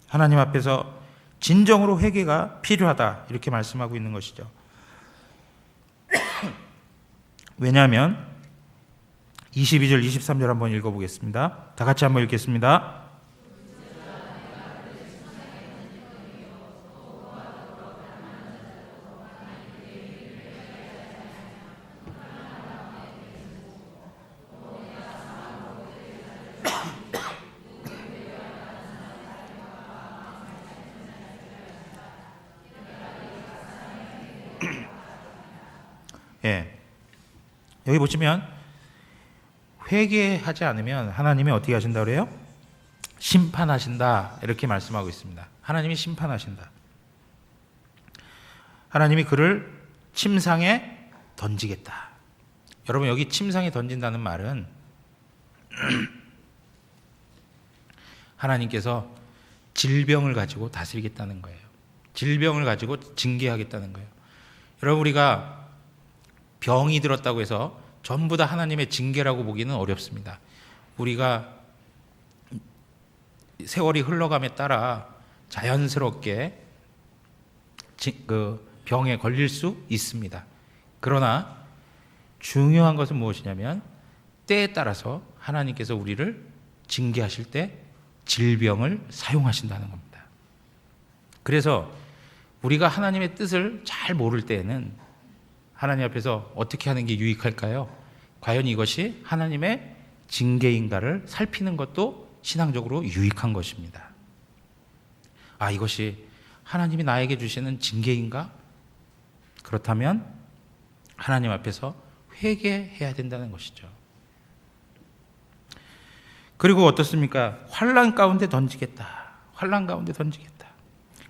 하나님 앞에서 진정으로 회개가 필요하다 이렇게 말씀하고 있는 것이죠. 왜냐하면 22절 23절 한번 읽어보겠습니다. 다 같이 한번 읽겠습니다. 여기 보시면 회개하지 않으면 하나님이 어떻게 하신다 그래요? 심판하신다 이렇게 말씀하고 있습니다. 하나님이 심판하신다. 하나님이 그를 침상에 던지겠다. 여러분, 여기 침상에 던진다는 말은 하나님께서 질병을 가지고 다스리겠다는 거예요. 질병을 가지고 징계하겠다는 거예요. 여러분, 우리가 병이 들었다고 해서 전부 다 하나님의 징계라고 보기는 어렵습니다. 우리가 세월이 흘러감에 따라 자연스럽게 그 병에 걸릴 수 있습니다. 그러나 중요한 것은 무엇이냐면 때에 따라서 하나님께서 우리를 징계하실 때 질병을 사용하신다는 겁니다. 그래서 우리가 하나님의 뜻을 잘 모를 때에는 하나님 앞에서 어떻게 하는 게 유익할까요? 과연 이것이 하나님의 징계인가를 살피는 것도 신앙적으로 유익한 것입니다. 이것이 하나님이 나에게 주시는 징계인가? 그렇다면 하나님 앞에서 회개해야 된다는 것이죠. 그리고 어떻습니까? 환난 가운데 던지겠다. 환난 가운데 던지겠다.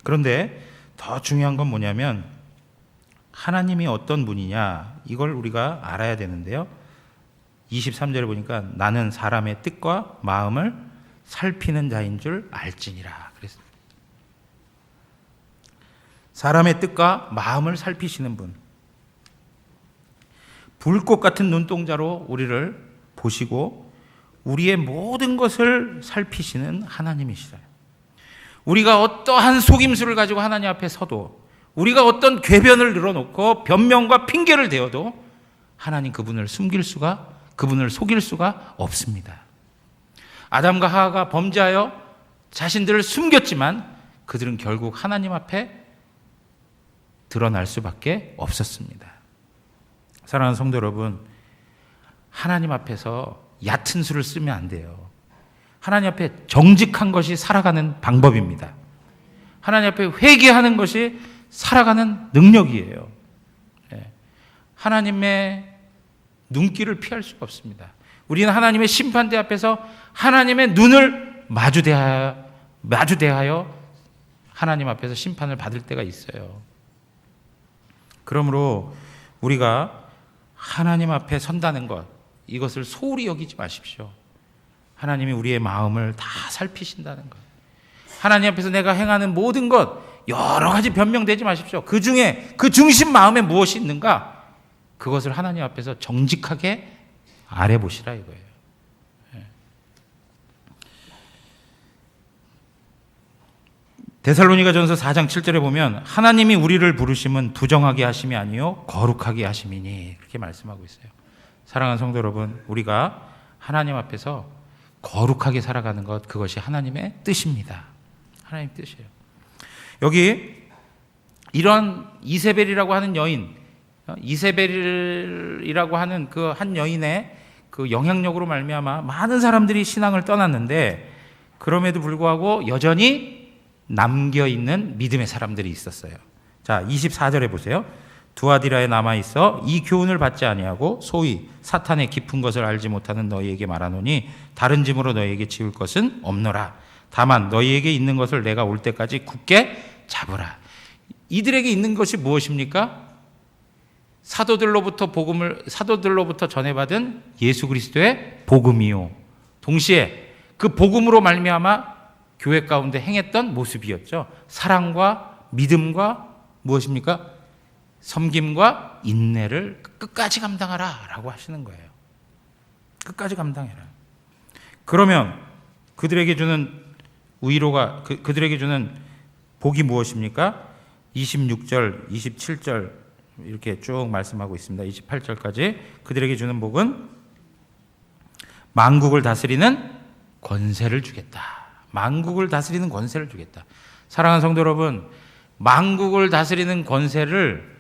그런데 더 중요한 건 뭐냐면 하나님이 어떤 분이냐, 이걸 우리가 알아야 되는데요. 23절에 보니까 나는 사람의 뜻과 마음을 살피는 자인 줄 알지니라 그랬습니다. 사람의 뜻과 마음을 살피시는 분, 불꽃 같은 눈동자로 우리를 보시고 우리의 모든 것을 살피시는 하나님이시다. 우리가 어떠한 속임수를 가지고 하나님 앞에 서도, 우리가 어떤 궤변을 늘어놓고 변명과 핑계를 대어도 하나님 그분을 속일 수가 없습니다. 아담과 하와가 범죄하여 자신들을 숨겼지만 그들은 결국 하나님 앞에 드러날 수밖에 없었습니다. 사랑하는 성도 여러분, 하나님 앞에서 얕은 수를 쓰면 안 돼요. 하나님 앞에 정직한 것이 살아가는 방법입니다. 하나님 앞에 회개하는 것이 살아가는 능력이에요. 하나님의 눈길을 피할 수가 없습니다. 우리는 하나님의 심판대 앞에서 하나님의 눈을 마주대하여 하나님 앞에서 심판을 받을 때가 있어요. 그러므로 우리가 하나님 앞에 선다는 것, 이것을 소홀히 여기지 마십시오. 하나님이 우리의 마음을 다 살피신다는 것, 하나님 앞에서 내가 행하는 모든 것 여러 가지 변명되지 마십시오. 그 중에 그 중심 마음에 무엇이 있는가, 그것을 하나님 앞에서 정직하게 알아보시라 이거예요. 데살로니가전서 4장 7절에 보면 하나님이 우리를 부르심은 부정하게 하심이 아니요 거룩하게 하심이니, 그렇게 말씀하고 있어요. 사랑하는 성도 여러분, 우리가 하나님 앞에서 거룩하게 살아가는 것, 그것이 하나님의 뜻입니다. 하나님 뜻이에요. 여기 이런 이세벨이라고 하는 여인, 이세벨이라고 하는 그 한 여인의 그 영향력으로 말미암아 많은 사람들이 신앙을 떠났는데, 그럼에도 불구하고 여전히 남겨있는 믿음의 사람들이 있었어요. 자, 24절에 보세요. 두아디라에 남아있어 이 교훈을 받지 아니하고 소위 사탄의 깊은 것을 알지 못하는 너희에게 말하노니 다른 짐으로 너희에게 지울 것은 없노라. 다만 너희에게 있는 것을 내가 올 때까지 굳게 잡으라. 이들에게 있는 것이 무엇입니까? 사도들로부터 전해받은 예수 그리스도의 복음이요, 동시에 그 복음으로 말미암아 교회 가운데 행했던 모습이었죠. 사랑과 믿음과 무엇입니까? 섬김과 인내를 끝까지 감당하라 라고 하시는 거예요. 끝까지 감당해라. 그러면 그들에게 주는 그들에게 주는 복이 무엇입니까? 26절, 27절 이렇게 쭉 말씀하고 있습니다. 28절까지 그들에게 주는 복은 만국을 다스리는 권세를 주겠다. 만국을 다스리는 권세를 주겠다. 사랑하는 성도 여러분, 만국을 다스리는 권세를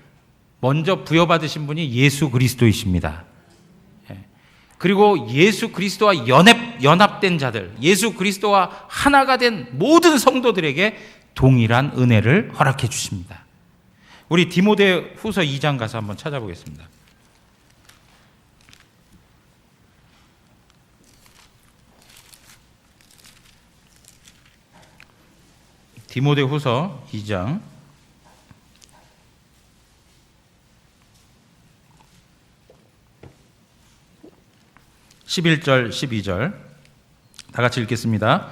먼저 부여받으신 분이 예수 그리스도이십니다. 그리고 예수 그리스도와 연합된 자들, 예수 그리스도와 하나가 된 모든 성도들에게 동일한 은혜를 허락해 주십니다. 우리 디모데 후서 2장 가서 한번 찾아보겠습니다. 디모데 후서 2장 11절 12절 다 같이 읽겠습니다.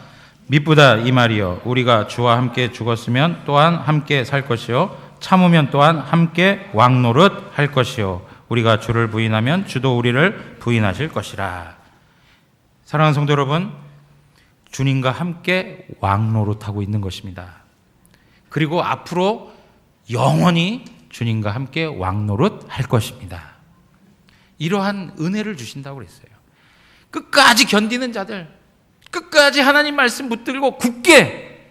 미쁘다 이 말이여, 우리가 주와 함께 죽었으면 또한 함께 살 것이요 참으면 또한 함께 왕노릇 할 것이요 우리가 주를 부인하면 주도 우리를 부인하실 것이라. 사랑하는 성도 여러분, 주님과 함께 왕노릇하고 있는 것입니다. 그리고 앞으로 영원히 주님과 함께 왕노릇 할 것입니다. 이러한 은혜를 주신다고 그랬어요. 끝까지 견디는 자들, 끝까지 하나님 말씀 붙들고 굳게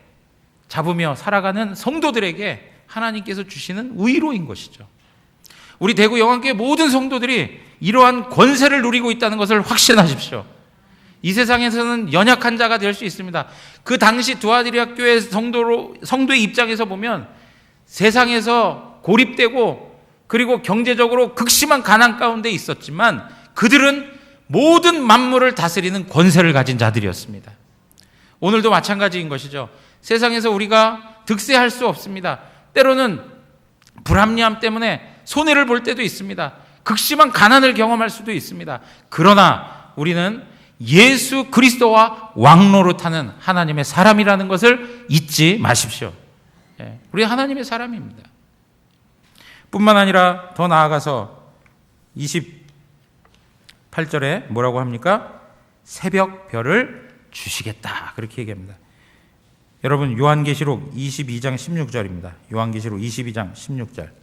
잡으며 살아가는 성도들에게 하나님께서 주시는 위로인 것이죠. 우리 대구 영안교회 모든 성도들이 이러한 권세를 누리고 있다는 것을 확신하십시오. 이 세상에서는 연약한 자가 될 수 있습니다. 그 당시 두아디라 교회 성도의 입장에서 보면 세상에서 고립되고 그리고 경제적으로 극심한 가난 가운데 있었지만 그들은 모든 만물을 다스리는 권세를 가진 자들이었습니다. 오늘도 마찬가지인 것이죠. 세상에서 우리가 득세할 수 없습니다. 때로는 불합리함 때문에 손해를 볼 때도 있습니다. 극심한 가난을 경험할 수도 있습니다. 그러나 우리는 예수 그리스도와 왕노릇하는 하나님의 사람이라는 것을 잊지 마십시오. 우리 하나님의 사람입니다. 뿐만 아니라 더 나아가서 28절에 뭐라고 합니까? 새벽 별을 주시겠다, 그렇게 얘기합니다. 여러분, 요한계시록 22장 16절입니다. 요한계시록 22장 16절.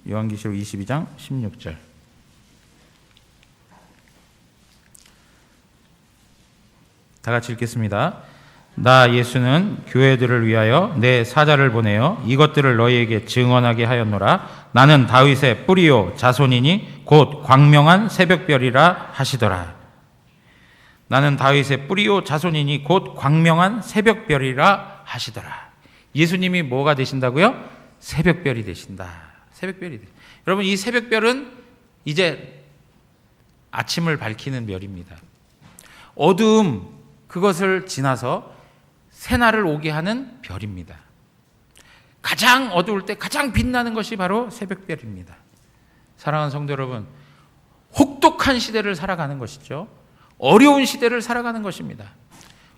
요한계시록 22장 16절. 다 같이 읽겠습니다. 나 예수는 교회들을 위하여 내 사자를 보내어 이것들을 너희에게 증언하게 하였노라. 나는 다윗의 뿌리요 자손이니 곧 광명한 새벽별이라 하시더라. 나는 다윗의 뿌리요 자손이니 곧 광명한 새벽별이라 하시더라. 예수님이 뭐가 되신다고요? 새벽별이 되신다. 새벽별이 돼. 여러분, 이 새벽별은 이제 아침을 밝히는 별입니다. 어두움 그것을 지나서 새날을 오게 하는 별입니다. 가장 어두울 때 가장 빛나는 것이 바로 새벽별입니다. 사랑하는 성도 여러분, 혹독한 시대를 살아가는 것이죠. 어려운 시대를 살아가는 것입니다.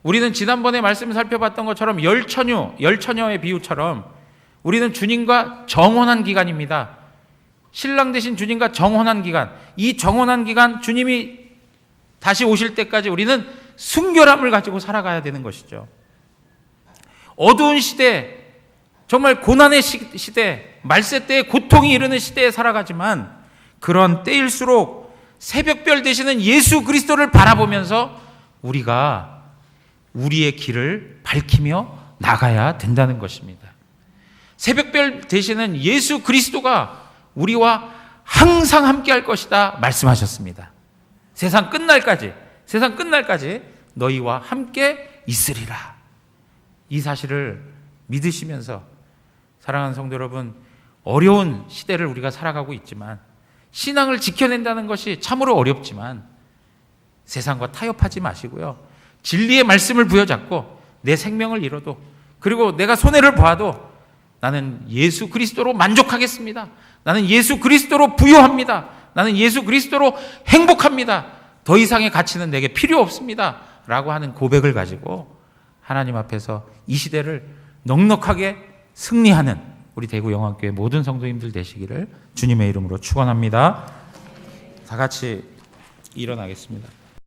우리는 지난번에 말씀을 살펴봤던 것처럼 열처녀의 비유처럼 우리는 주님과 정혼한 기간입니다. 신랑 되신 주님과 정혼한 기간, 이 정혼한 기간 주님이 다시 오실 때까지 우리는 순결함을 가지고 살아가야 되는 것이죠. 어두운 시대, 정말 고난의 시대, 말세 때의 고통이 이르는 시대에 살아가지만 그런 때일수록 새벽별 되시는 예수 그리스도를 바라보면서 우리가 우리의 길을 밝히며 나가야 된다는 것입니다. 새벽별 되시는 예수 그리스도가 우리와 항상 함께 할 것이다 말씀하셨습니다. 세상 끝날까지 너희와 함께 있으리라. 이 사실을 믿으시면서 사랑하는 성도 여러분, 어려운 시대를 우리가 살아가고 있지만 신앙을 지켜낸다는 것이 참으로 어렵지만 세상과 타협하지 마시고요. 진리의 말씀을 부여잡고 내 생명을 잃어도, 그리고 내가 손해를 보아도 나는 예수 그리스도로 만족하겠습니다. 나는 예수 그리스도로 부유합니다. 나는 예수 그리스도로 행복합니다. 더 이상의 가치는 내게 필요 없습니다. 라고 하는 고백을 가지고 하나님 앞에서 이 시대를 넉넉하게 승리하는 우리 대구 영안교회 모든 성도님들 되시기를 주님의 이름으로 축원합니다. 다 같이 일어나겠습니다.